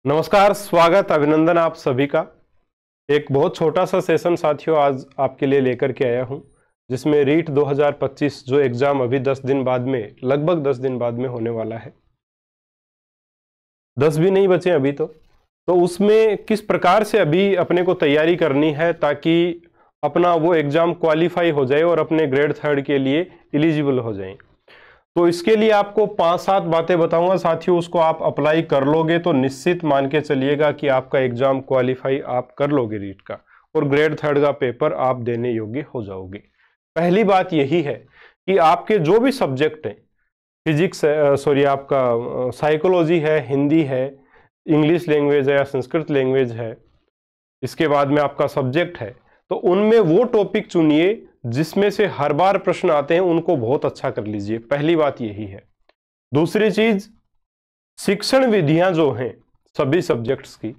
नमस्कार, स्वागत, अभिनंदन आप सभी का। एक बहुत छोटा सा सेशन साथियों आज आपके लिए लेकर के आया हूं, जिसमें रीट 2025 जो एग्जाम अभी 10 दिन बाद में, लगभग 10 दिन बाद में होने वाला है। 10 भी नहीं बचे अभी तो उसमें किस प्रकार से अभी अपने को तैयारी करनी है ताकि अपना वो एग्जाम क्वालिफाई हो जाए और अपने ग्रेड 3 के लिए एलिजिबल हो जाए। तो इसके लिए आपको 5-7 बातें बताऊंगा साथियों, उसको आप अप्लाई कर लोगे तो निश्चित मान के चलिएगा कि आपका एग्जाम क्वालिफाई आप कर लोगे रीट का, और ग्रेड 3 का पेपर आप देने योग्य हो जाओगे। पहली बात यही है कि आपके जो भी सब्जेक्ट हैं, फिजिक्स सॉरी आपका साइकोलॉजी है, हिंदी है, इंग्लिश लैंग्वेज है या संस्कृत लैंग्वेज है, इसके बाद में आपका सब्जेक्ट है, तो उनमें वो टॉपिक चुनिए जिसमें से हर बार प्रश्न आते हैं, उनको बहुत अच्छा कर लीजिए। पहली बात यही है। दूसरी चीज, शिक्षण विधियां जो हैं सभी सब्जेक्ट्स की,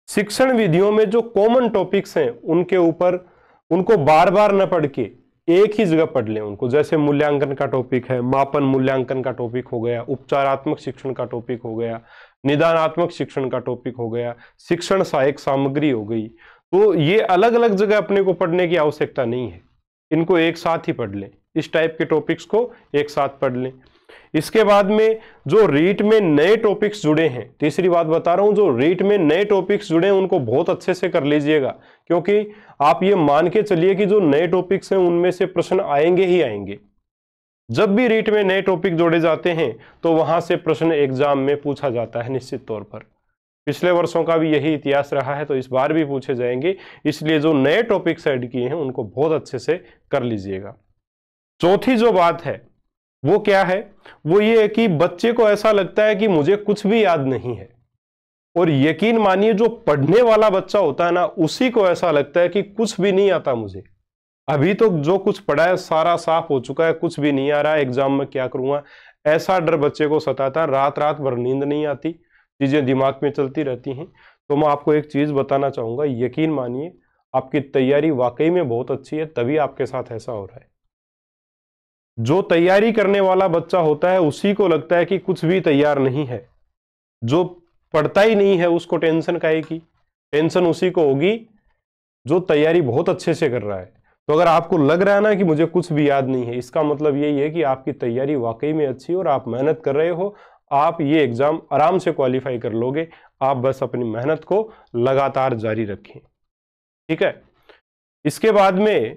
शिक्षण विधियों में जो कॉमन टॉपिक्स हैं उनके ऊपर उनको बार बार न पढ़ के एक ही जगह पढ़ लें उनको। जैसे मूल्यांकन का टॉपिक है, मापन मूल्यांकन का टॉपिक हो गया, उपचारात्मक शिक्षण का टॉपिक हो गया, निदानात्मक शिक्षण का टॉपिक हो गया, शिक्षण सहायक सामग्री हो गई। तो ये अलग अलग जगह अपने को पढ़ने की आवश्यकता नहीं है, इनको एक साथ ही पढ़ लें। इस टाइप के टॉपिक्स को एक साथ पढ़ लें। इसके बाद में जो रीट में नए टॉपिक्स जुड़े हैं, तीसरी बात बता रहा हूं, जो रीट में नए टॉपिक्स जुड़े हैं उनको बहुत अच्छे से कर लीजिएगा, क्योंकि आप ये मान के चलिए कि जो नए टॉपिक्स हैं उनमें से प्रश्न आएंगे ही आएंगे। जब भी रीट में नए टॉपिक जोड़े जाते हैं तो वहां से प्रश्न एग्जाम में पूछा जाता है निश्चित तौर पर। पिछले वर्षों का भी यही इतिहास रहा है, तो इस बार भी पूछे जाएंगे। इसलिए जो नए टॉपिक्स ऐड किए हैं उनको बहुत अच्छे से कर लीजिएगा। चौथी जो बात है वो क्या है, वो ये है कि बच्चे को ऐसा लगता है कि मुझे कुछ भी याद नहीं है, और यकीन मानिए जो पढ़ने वाला बच्चा होता है ना, उसी को ऐसा लगता है कि कुछ भी नहीं आता मुझे। अभी तो जो कुछ पढ़ा है सारा साफ हो चुका है, कुछ भी नहीं आ रहा है, एग्जाम में क्या करूंगा, ऐसा डर बच्चे को सताता है। रात रात भर नींद नहीं आती, चीजें दिमाग में चलती रहती हैं। तो मैं आपको एक चीज बताना चाहूंगा, यकीन मानिए आपकी तैयारी वाकई में बहुत अच्छी है, तभी आपके साथ ऐसा हो रहा है। जो तैयारी करने वाला बच्चा होता है उसी को लगता है कि कुछ भी तैयार नहीं है। जो पढ़ता ही नहीं है उसको टेंशन काहे की? टेंशन उसी को होगी जो तैयारी बहुत अच्छे से कर रहा है। तो अगर आपको लग रहा है ना कि मुझे कुछ भी याद नहीं है, इसका मतलब यही है कि आपकी तैयारी वाकई में अच्छी है और आप मेहनत कर रहे हो। आप ये एग्जाम आराम से क्वालिफाई कर लोगे। आप बस अपनी मेहनत को लगातार जारी रखें, ठीक है। इसके बाद में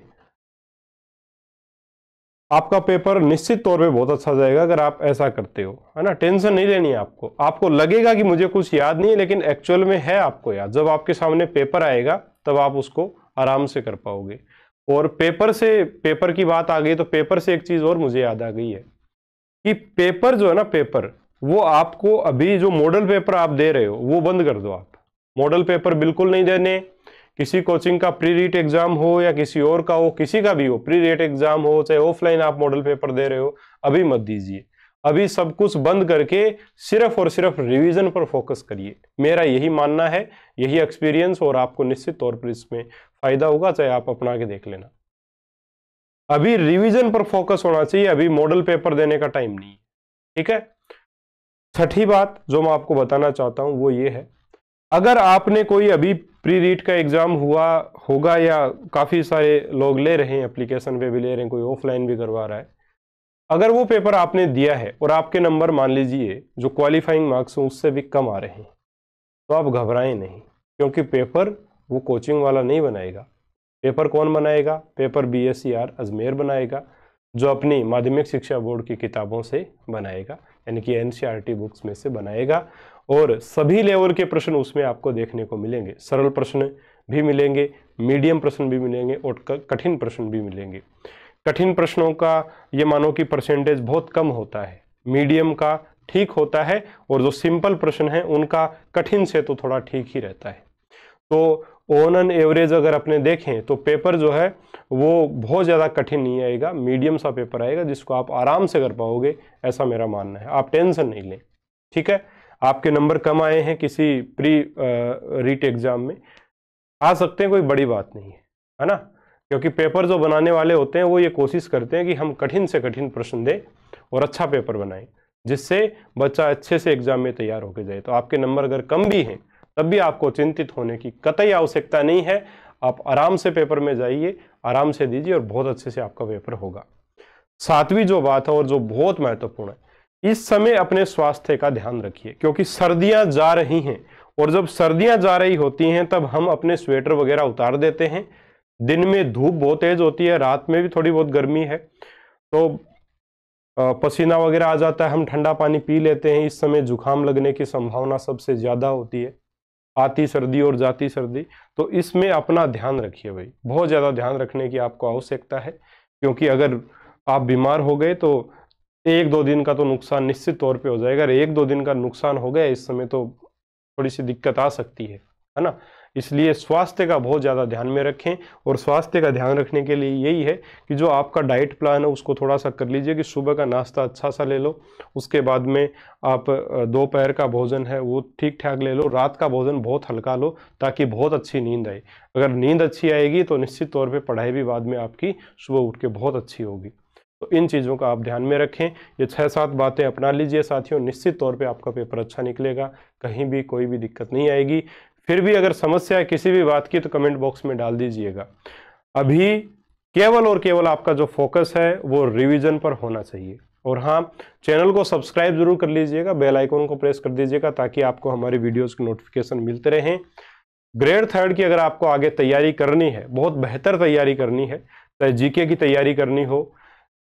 आपका पेपर निश्चित तौर पे बहुत अच्छा जाएगा अगर आप ऐसा करते हो, है ना। टेंशन नहीं लेनी है आपको। आपको लगेगा कि मुझे कुछ याद नहीं है, लेकिन एक्चुअल में है आपको याद। जब आपके सामने पेपर आएगा तब आप उसको आराम से कर पाओगे। और पेपर की बात आ गई तो पेपर से एक चीज और मुझे याद आ गई है कि पेपर जो है ना, पेपर वो आपको अभी जो मॉडल पेपर आप दे रहे हो वो बंद कर दो। आप मॉडल पेपर बिल्कुल नहीं देने। किसी कोचिंग का प्री रीट एग्जाम हो या किसी और का हो, किसी का भी हो, प्री रीट एग्जाम हो चाहे ऑफलाइन आप मॉडल पेपर दे रहे हो, अभी मत दीजिए। अभी सब कुछ बंद करके सिर्फ और सिर्फ रिवीजन पर फोकस करिए। मेरा यही मानना है, यही एक्सपीरियंस, और आपको निश्चित तौर पर इसमें फायदा होगा, चाहे आप अपना के देख लेना। अभी रिवीजन पर फोकस होना चाहिए, अभी मॉडल पेपर देने का टाइम नहीं है, ठीक है। छठी बात जो मैं आपको बताना चाहता हूं वो ये है, अगर आपने कोई अभी प्री रीट का एग्जाम हुआ होगा या काफी सारे लोग ले रहे हैं, एप्लीकेशन पे भी ले रहे हैं, कोई ऑफलाइन भी करवा रहा है, अगर वो पेपर आपने दिया है और आपके नंबर मान लीजिए जो क्वालिफाइंग मार्क्स हैं उससे भी कम आ रहे हैं, तो आप घबराएं नहीं, क्योंकि पेपर वो कोचिंग वाला नहीं बनाएगा। पेपर कौन बनाएगा? पेपर BSER अजमेर बनाएगा, जो अपनी माध्यमिक शिक्षा बोर्ड की किताबों से बनाएगा, यानी कि NCERT बुक्स में से बनाएगा। और सभी लेवल के प्रश्न उसमें आपको देखने को मिलेंगे। सरल प्रश्न भी मिलेंगे, मीडियम प्रश्न भी मिलेंगे और कठिन प्रश्न भी मिलेंगे। कठिन प्रश्नों का ये मानो कि परसेंटेज बहुत कम होता है, मीडियम का ठीक होता है, और जो सिंपल प्रश्न है उनका कठिन से तो थोड़ा ठीक ही रहता है। तो ऑन एन एवरेज अगर अपने देखें तो पेपर जो है वो बहुत ज़्यादा कठिन नहीं आएगा, मीडियम सा पेपर आएगा जिसको आप आराम से कर पाओगे, ऐसा मेरा मानना है। आप टेंशन नहीं लें, ठीक है। आपके नंबर कम आए हैं किसी प्री रीट एग्जाम में, आ सकते हैं, कोई बड़ी बात नहीं है ना। क्योंकि पेपर जो बनाने वाले होते हैं वो ये कोशिश करते हैं कि हम कठिन से कठिन प्रश्न दें और अच्छा पेपर बनाएं। जिससे बच्चा अच्छे से एग्जाम में तैयार होकर जाए। तो आपके नंबर अगर कम भी हैं तब भी आपको चिंतित होने की कतई आवश्यकता नहीं है। आप आराम से पेपर में जाइए, आराम से दीजिए और बहुत अच्छे से आपका पेपर होगा। सातवीं जो बात है और जो बहुत महत्वपूर्ण है, इस समय अपने स्वास्थ्य का ध्यान रखिए, क्योंकि सर्दियां जा रही हैं और जब सर्दियां जा रही होती हैं तब हम अपने स्वेटर वगैरह उतार देते हैं। दिन में धूप बहुत तेज होती है, रात में भी थोड़ी बहुत गर्मी है, तो पसीना वगैरह आ जाता है, हम ठंडा पानी पी लेते हैं। इस समय जुकाम लगने की संभावना सबसे ज्यादा होती है, आती सर्दी और जाती सर्दी। तो इसमें अपना ध्यान रखिए भाई, बहुत ज्यादा ध्यान रखने की आपको आवश्यकता है, क्योंकि अगर आप बीमार हो गए तो 1-2 दिन का तो नुकसान निश्चित तौर पे हो जाएगा। 1-2 दिन का नुकसान हो गया इस समय तो थोड़ी सी दिक्कत आ सकती है ना। इसलिए स्वास्थ्य का बहुत ज़्यादा ध्यान में रखें, और स्वास्थ्य का ध्यान रखने के लिए यही है कि जो आपका डाइट प्लान है उसको थोड़ा सा कर लीजिए, कि सुबह का नाश्ता अच्छा सा ले लो, उसके बाद में आप दोपहर का भोजन है वो ठीक ठाक ले लो, रात का भोजन बहुत हल्का लो ताकि बहुत अच्छी नींद आए। अगर नींद अच्छी आएगी तो निश्चित तौर पर पढ़ाई भी बाद में आपकी सुबह उठ के बहुत अच्छी होगी। तो इन चीज़ों का आप ध्यान में रखें। ये 6-7 बातें अपना लीजिए साथियों, निश्चित तौर पे आपका पेपर अच्छा निकलेगा, कहीं भी कोई भी दिक्कत नहीं आएगी। फिर भी अगर समस्या है किसी भी बात की तो कमेंट बॉक्स में डाल दीजिएगा। अभी केवल और केवल आपका जो फोकस है वो रिवीजन पर होना चाहिए। और हाँ, चैनल को सब्सक्राइब जरूर कर लीजिएगा, बेल आइकन को प्रेस कर दीजिएगा ताकि आपको हमारी वीडियोज़ की नोटिफिकेशन मिलते रहें। ग्रेड 3 की अगर आपको आगे तैयारी करनी है, बहुत बेहतर तैयारी करनी है, चाहे जीके की तैयारी करनी हो,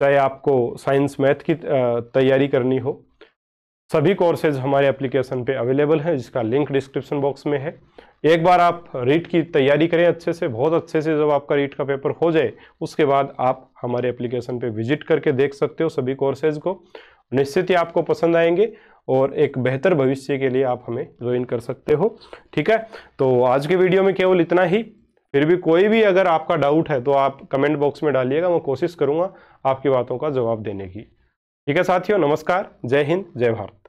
चाहे आपको साइंस मैथ की तैयारी करनी हो, सभी कोर्सेज हमारे एप्लीकेशन पे अवेलेबल हैं, जिसका लिंक डिस्क्रिप्शन बॉक्स में है। एक बार आप रीट की तैयारी करें अच्छे से, बहुत अच्छे से। जब आपका रीट का पेपर हो जाए उसके बाद आप हमारे एप्लीकेशन पे विजिट करके देख सकते हो सभी कोर्सेज को। निश्चित ही आपको पसंद आएंगे और एक बेहतर भविष्य के लिए आप हमें ज्वाइन कर सकते हो। ठीक है, तो आज के वीडियो में केवल इतना ही। फिर भी कोई भी अगर आपका डाउट है तो आप कमेंट बॉक्स में डालिएगा, मैं कोशिश करूंगा आपकी बातों का जवाब देने की। ठीक है साथियों, नमस्कार, जय हिंद, जय भारत।